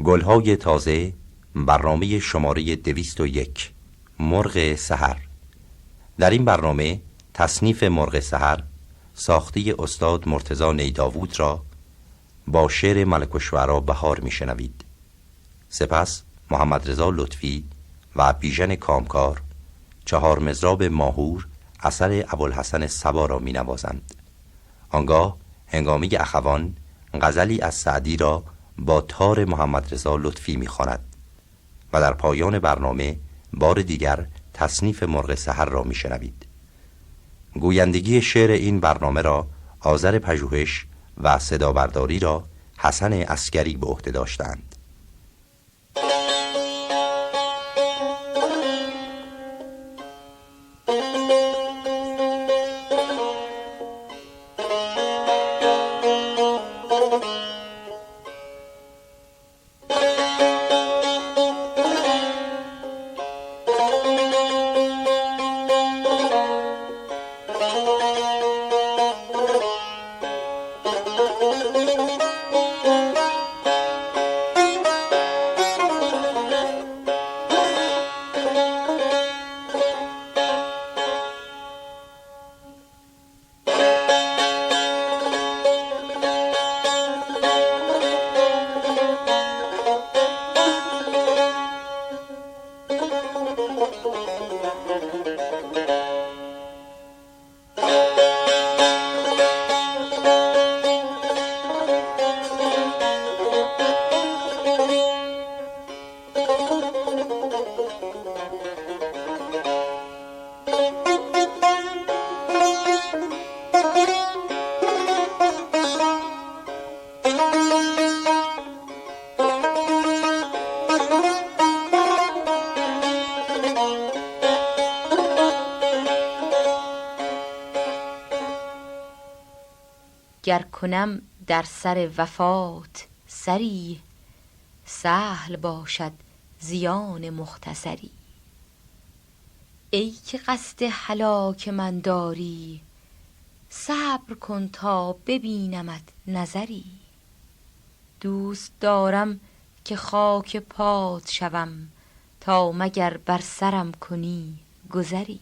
گلهای تازه، برنامه شماره 201 مرغ سحر. در این برنامه تصنیف مرغ سحر ساخته استاد مرتضی نیداوود را با شعر ملک الشعرا بهار میشنوید. سپس محمد رضا لطفی و بیژن کامکار چهار مضراب ماهور اثر ابوالحسن صبا را می نوازند. آنگاه هنگامی اخوان غزلی از سعدی را با تار محمد رضا لطفی می خواند و در پایان برنامه بار دیگر تصنیف مرغ سحر را می شنوید. گویندگی شعر این برنامه را آذر پژوهش و صدابرداری را حسن عسکری به عهده داشتند. گر کنم در سر وفات سری، سهل باشد زیان مختصری. ای که قصد هلاک من داری، صبر کن تا ببینمت نظری. دوست دارم که خاک پات شوم، تا مگر بر سرم کنی گذری.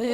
گر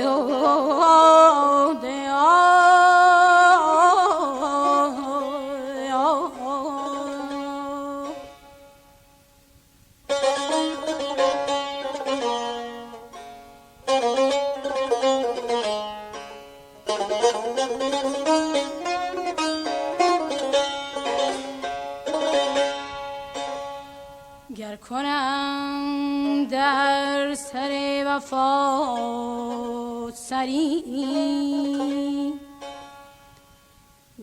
کنم در سر وفات سری،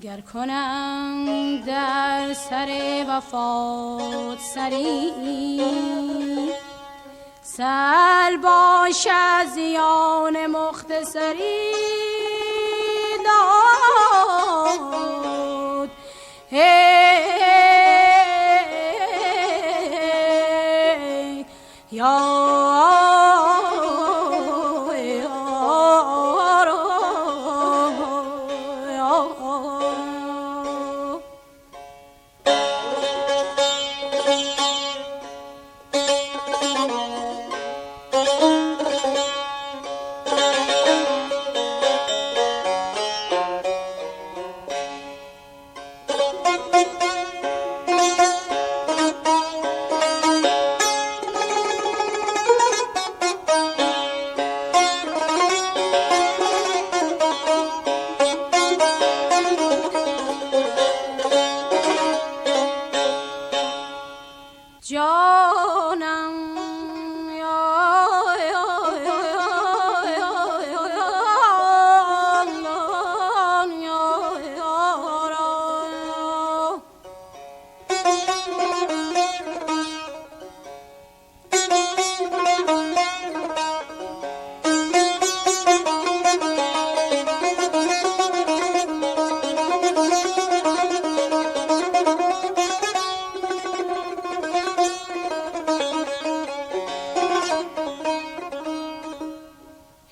گر کنم در سر وفات سری، سهل باشد زیان مختصری داد.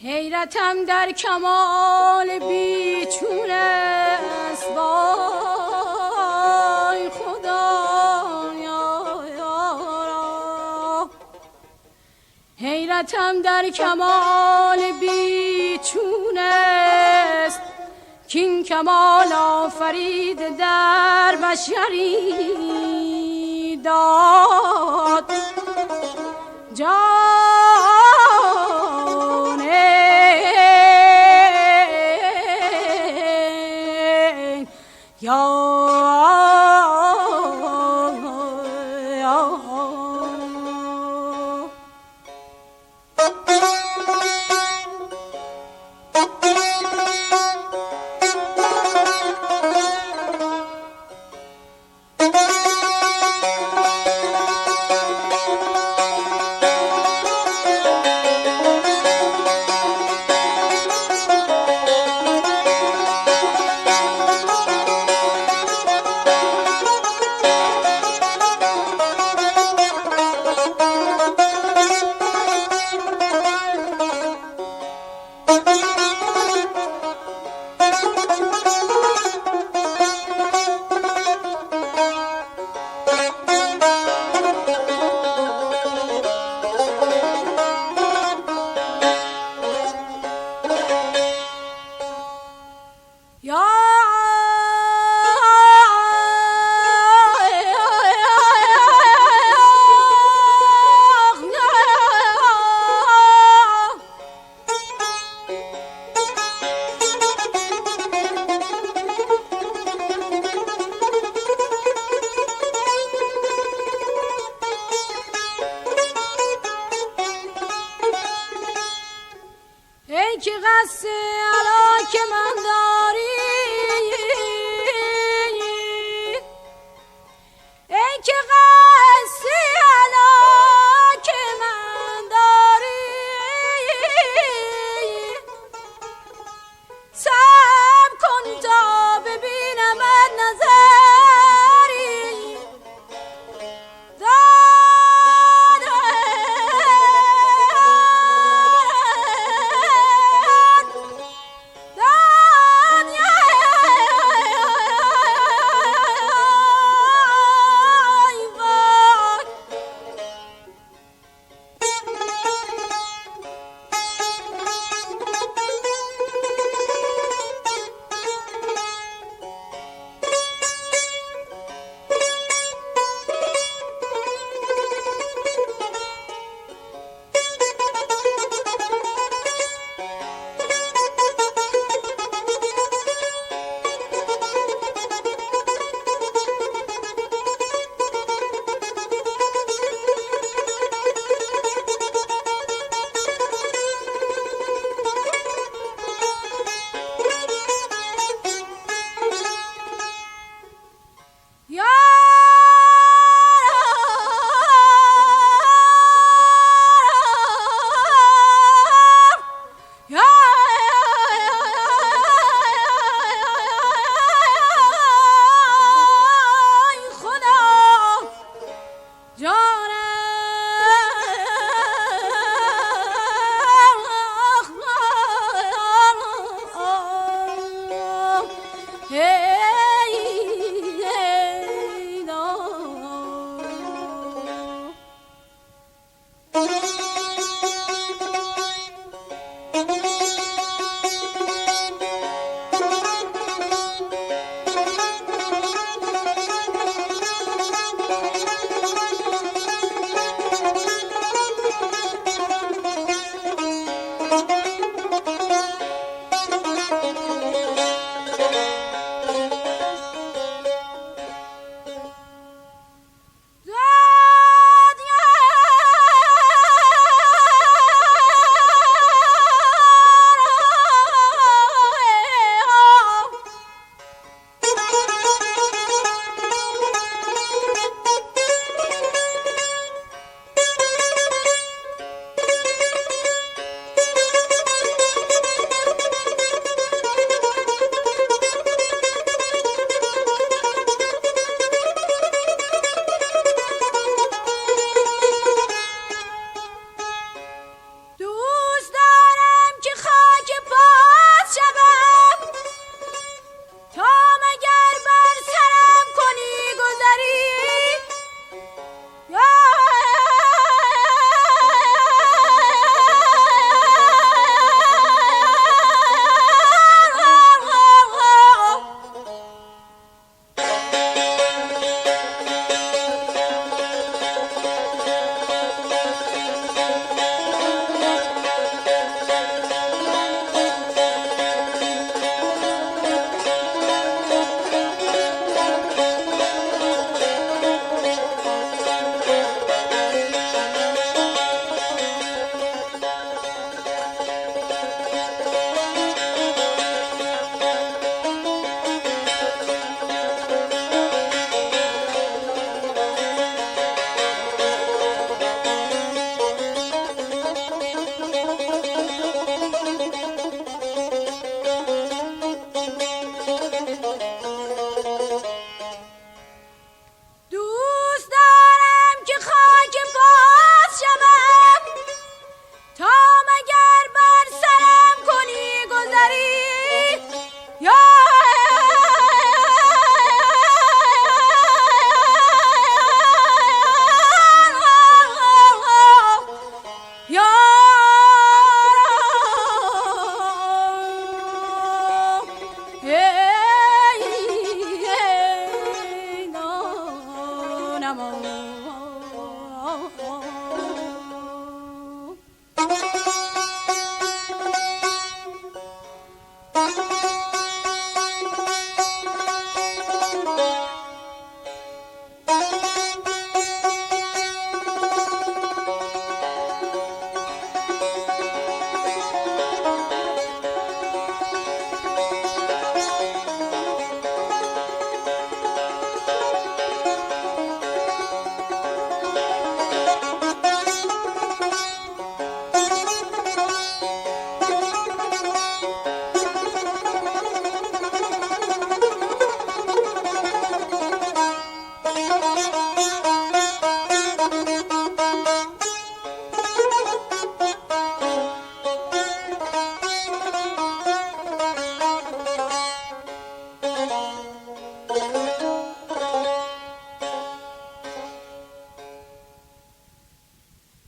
حیرتم در کمال بیچون است، وای خدایا. حیرتم در کمال بیچون است، کین کمال آفرید در بشری داد. ای که قصد علاک من داری، ای که قصد علاک من داری، صبر کن تا ببینمت نظری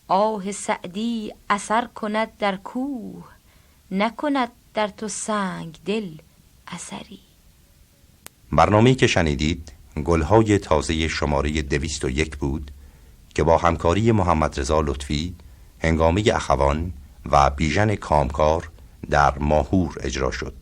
آه سعدی اثر کند در کوه، نکند در تو سنگ دل اثری. برنامه‌ای که شنیدید گلهای تازه شماره 201 بود که با همکاری محمد رضا لطفی، هنگامه اخوان و بیژن کامکار در ماهور اجرا شد.